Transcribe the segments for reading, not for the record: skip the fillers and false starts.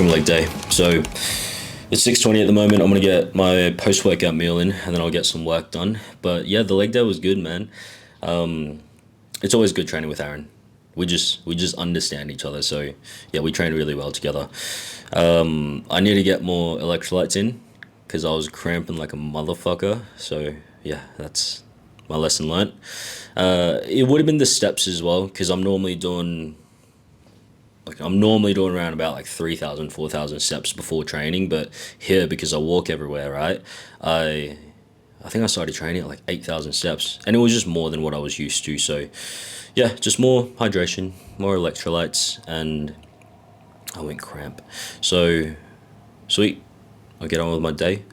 long leg day. So it's 6:20 at the moment. I'm gonna get my post-workout meal in, and then I'll get some work done. But yeah, the leg day was good, man. It's always good training with Aaron. We just understand each other. So yeah, we train really well together. I need to get more electrolytes in because I was cramping like a motherfucker. So yeah, that's my lesson learnt. It would have been the steps as well, because I'm normally doing around about like 3,000, 4,000 steps before training, but here, because I walk everywhere, right, I think I started training at like 8,000 steps, and it was just more than what I was used to. So yeah, just more hydration, more electrolytes, and I went cramp. So sweet, I'll get on with my day.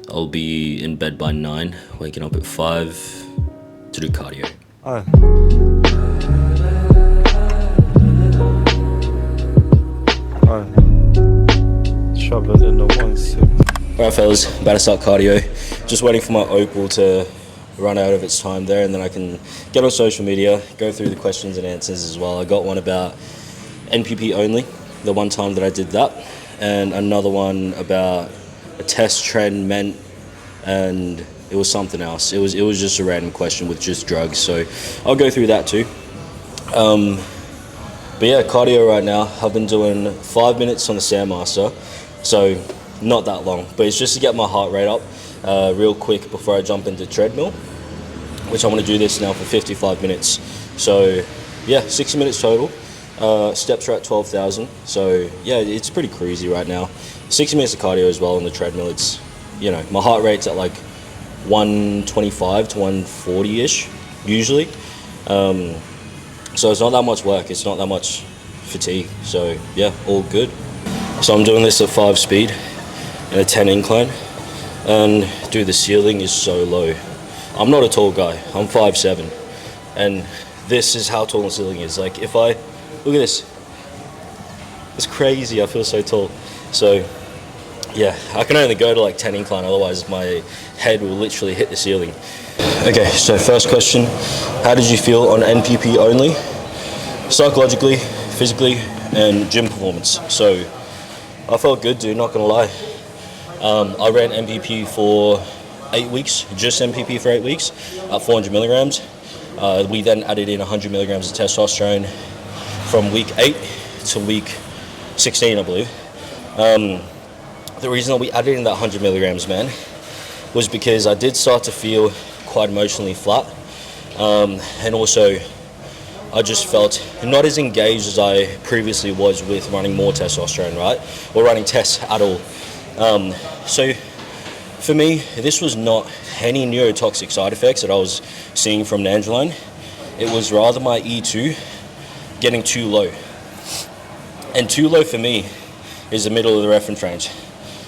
I'll be in bed by 9, waking up at 5 to do cardio. Shove it in the 1-6. Alright fellas, about to start cardio. Just waiting for my Opal to run out of its time there, and then I can get on social media, go through the questions and answers as well. I got one about NPP only, the one time that I did that, and another one about a test, Tren, Ment, and it was something else. It was just a random question with just drugs, so I'll go through that too. But yeah, cardio right now. I've been doing 5 minutes on the Stairmaster, so not that long, but it's just to get my heart rate up real quick before I jump into treadmill, which I'm going to do this now for 55 minutes. So yeah, 60 minutes total. Steps are at 12,000, so yeah, it's pretty crazy right now. 60 minutes of cardio as well on the treadmill. It's, you know, my heart rate's at like 125 to 140-ish usually. So it's not that much work, it's not that much fatigue, so yeah, all good. So I'm doing this at 5 speed and a 10 incline, and dude, the ceiling is so low. I'm not a tall guy, I'm 5'7", and this is how tall the ceiling is. Like, if I, look at this, it's crazy, I feel so tall. So yeah, I can only go to like 10 incline, otherwise my head will literally hit the ceiling. Okay, so first question, how did you feel on NPP only? Psychologically, physically, and gym performance. So I felt good, dude, not gonna lie. I ran NPP for 8 weeks, just NPP for 8 weeks at 400 milligrams. We then added in 100 milligrams of testosterone from week 8 to week 16, I believe. The reason that we added in that 100 milligrams, man, was because I did start to feel quite emotionally flat, and also I just felt not as engaged as I previously was with running more testosterone, right, or running tests at all. So for me, this was not any neurotoxic side effects that I was seeing from Nandrolone. It was rather my E2 getting too low, and too low for me is the middle of the reference range,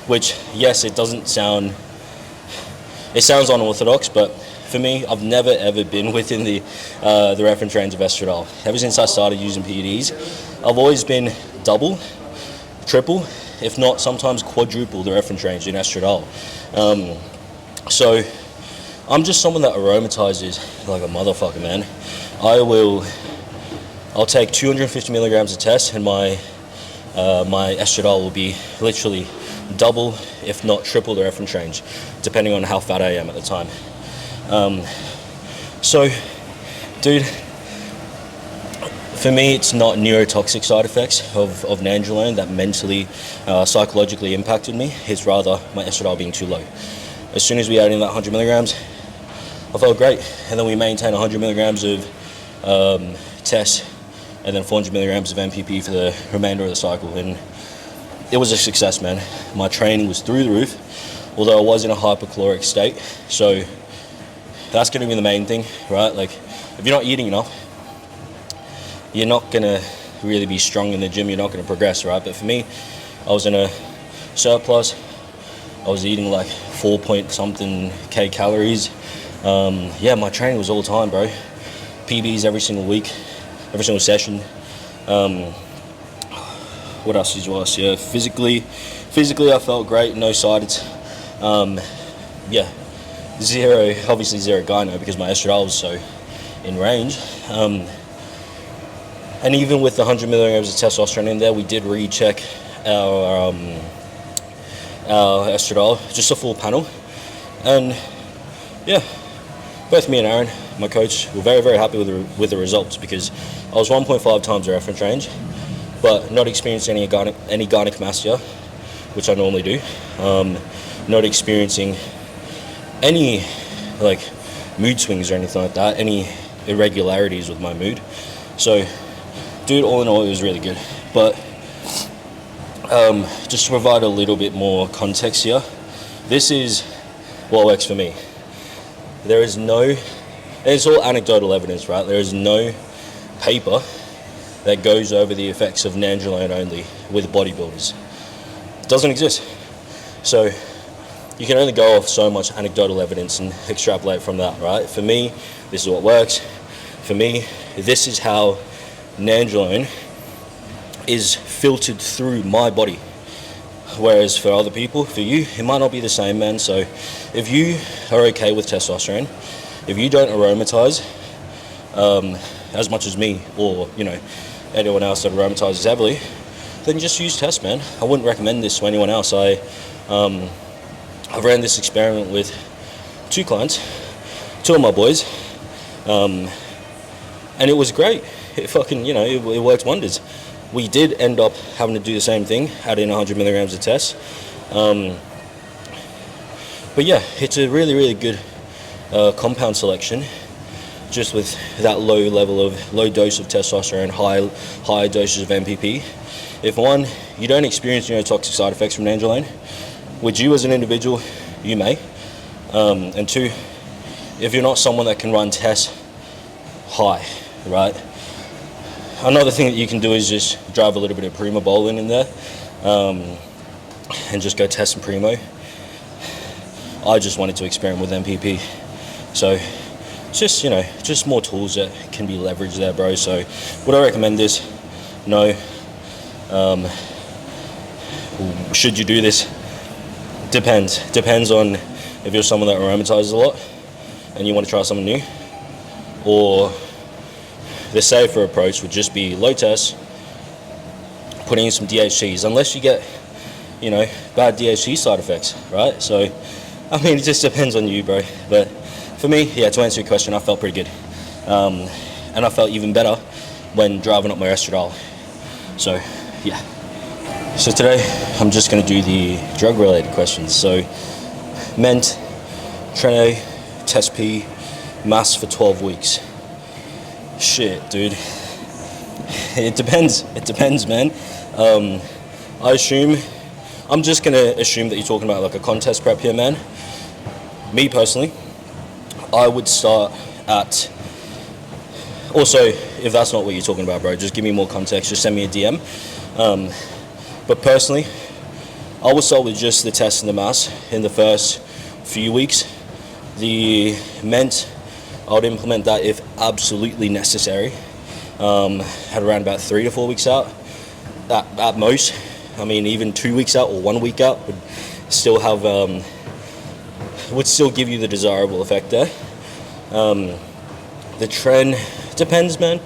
which, yes, it sounds unorthodox, but for me, I've never ever been within the reference range of estradiol. Ever since I started using PEDs, I've always been double, triple, if not sometimes quadruple the reference range in estradiol. So I'm just someone that aromatizes like a motherfucker, man. I'll take 250 milligrams of test, and my estradiol will be literally double, if not triple the reference range, depending on how fat I am at the time. So, dude, for me, it's not neurotoxic side effects of Nandrolone that mentally, psychologically impacted me. It's rather my estradiol being too low. As soon as we add in that 100 milligrams, I felt great. And then we maintained 100 milligrams of test, and then 400 milligrams of MPP for the remainder of the cycle. And it was a success, man. My training was through the roof, although I was in a hypercaloric state. So that's going to be the main thing, right? Like, if you're not eating enough, you're not going to really be strong in the gym. You're not going to progress, right? But for me, I was in a surplus. I was eating like 4 point something K calories. Yeah, my training was all the time, bro. PBs every single week, every single session. What else did you ask? Yeah, physically I felt great, no sides. Yeah, obviously zero gyno because my estradiol was so in range. And even with the 100 milligrams of testosterone in there, we did recheck our estradiol, just a full panel. And yeah, both me and Aaron, my coach, were very, very happy with the results, because I was 1.5 times the reference range, but not experiencing any gynecomastia, which I normally do. Not experiencing any like mood swings or anything like that, any irregularities with my mood. So, dude, all in all, it was really good. But just to provide a little bit more context here, this is what works for me. There is no, it's all anecdotal evidence, right? There is no paper that goes over the effects of Nandrolone Only with bodybuilders. It doesn't exist. So you can only go off so much anecdotal evidence and extrapolate from that, right? For me, this is what works. For me, this is how Nandrolone is filtered through my body. Whereas for other people, for you, it might not be the same, man. So if you are okay with testosterone, if you don't aromatize as much as me, or anyone else that aromatizes heavily, then just use test, man. I wouldn't recommend this to anyone else. I've ran this experiment with 2 clients, 2 of my boys, and it was great. It fucking, it worked wonders. We did end up having to do the same thing, add in 100 milligrams of test. But yeah, it's a really, really good compound selection, just with that low dose of testosterone, high doses of MPP. If one, you don't experience neurotoxic side effects from Nandrolone, which you as an individual, you may. And 2, if you're not someone that can run tests high, right? Another thing that you can do is just drive a little bit of primobolan in there, and just go test some primo. I just wanted to experiment with MPP. So just, just more tools that can be leveraged there, bro. So would I recommend this? No. Should you do this? Depends on if you're someone that aromatizes a lot and you want to try something new, or the safer approach would just be low test, putting in some DHCs, unless you get, bad DHC side effects, right? So, it just depends on you, bro. But for me, yeah, to answer your question, I felt pretty good. And I felt even better when driving up my estradiol. So, yeah. So today, I'm just going to do the drug-related questions. So, Ment, Tren, Test P, Mast for 12 weeks. Shit, dude. It depends, man. I'm just going to assume that you're talking about like a contest prep here, man. Me personally, I would start at, also, if that's not what you're talking about, bro, just give me more context, just send me a DM. But personally, I would start with just the test and the mass in the first few weeks. The Ment, I would implement that if absolutely necessary, at around about 3 to 4 weeks out, at most. Even 2 weeks out or 1 week out would still have, would still give you the desirable effect there. The Tren, depends, man.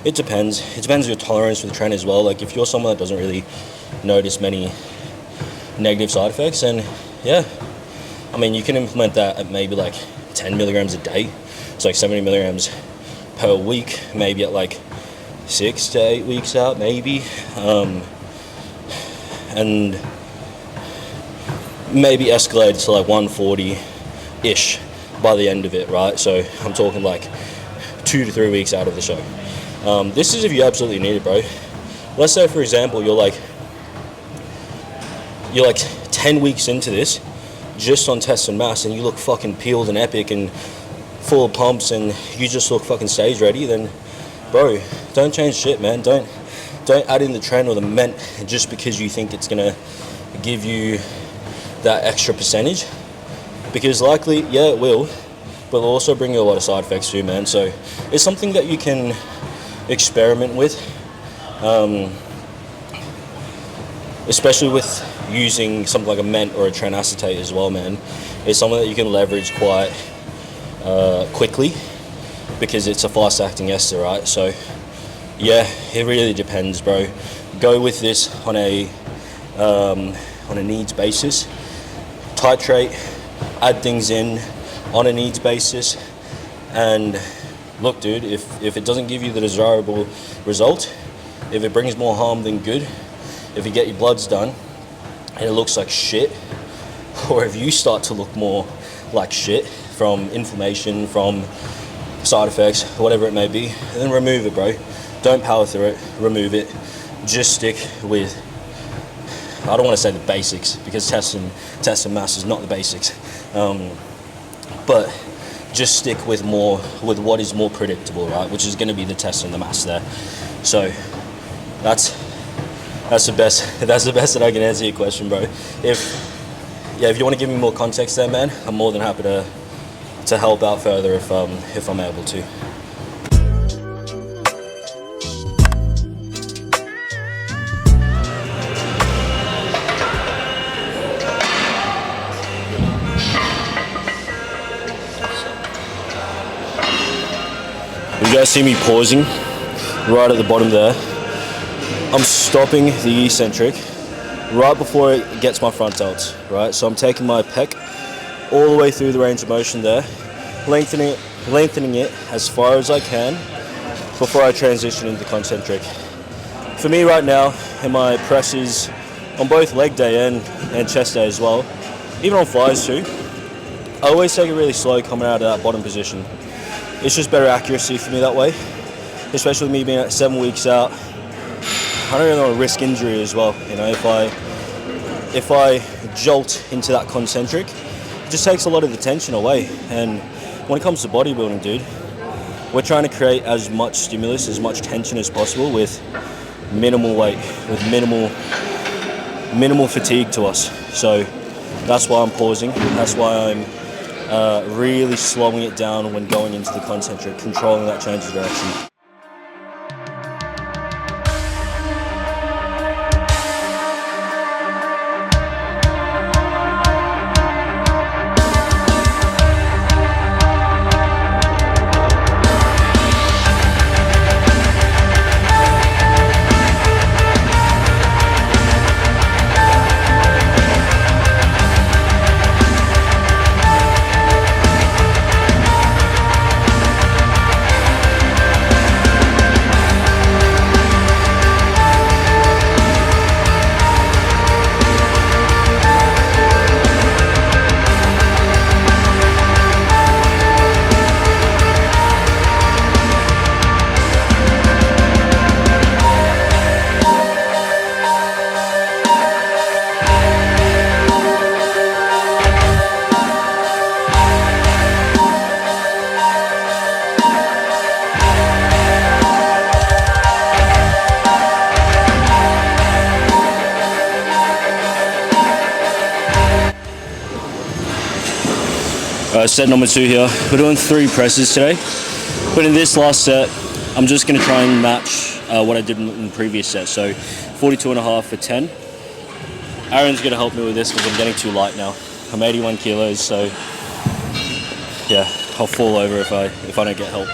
It depends. It depends on your tolerance for the Tren as well. Like if you're someone that doesn't really notice many negative side effects, then yeah, you can implement that at maybe like 10 milligrams a day. It's like 70 milligrams per week, maybe at like 6 to 8 weeks out, maybe. And maybe escalate to like 140-ish by the end of it, right? So I'm talking like 2 to 3 weeks out of the show. This is if you absolutely need it, bro. Let's say, for example, you're like 10 weeks into this, just on test and mass, and you look fucking peeled and epic and full of pumps, and you just look fucking stage ready, then, bro, don't change shit, man. Don't add in the Tren or the Ment just because you think it's gonna give you that extra percentage, because likely, yeah, it will, but it'll also bring you a lot of side effects too, man. So it's something that you can experiment with, especially with using something like a Ment or a Tren acetate as well, man. It's something that you can leverage quite quickly because it's a fast-acting ester, right? So yeah, it really depends, bro. Go with this on a on a needs basis, titrate, add things in on a needs basis, and look, dude, if it doesn't give you the desirable result, if it brings more harm than good, if you get your bloods done and it looks like shit, or if you start to look more like shit from inflammation, from side effects, whatever it may be, then remove it, bro. Don't power through it, remove it. Just stick with, I don't want to say the basics, because test and Mast is not the basics, but just stick with what is more predictable, right? Which is going to be the test and the Mast there. So that's the best that I can answer your question, bro. If you want to give me more context there, man, I'm more than happy to help out further if I'm able to. You guys see me pausing right at the bottom there. I'm stopping the eccentric right before it gets my front delts, right? So I'm taking my pec all the way through the range of motion there, lengthening it as far as I can before I transition into the concentric. For me right now, in my presses on both leg day and chest day as well, even on flies too, I always take it really slow coming out of that bottom position. It's just better accuracy for me that way, especially with me being at 7 weeks out. I don't really want to risk injury as well. You know, if I jolt into that concentric, it just takes a lot of the tension away. And when it comes to bodybuilding, dude, we're trying to create as much stimulus, as much tension as possible with minimal weight, with minimal fatigue to us. So that's why I'm pausing. That's why I'm really slowing it down when going into the concentric, controlling that change of direction. Set number 2 here. We're doing 3 presses today, but in this last set, I'm just going to try and match what I did in the previous set. So 42.5 for 10. Aaron's going to help me with this because I'm getting too light now. I'm 81 kilos, so yeah, I'll fall over if I don't get help.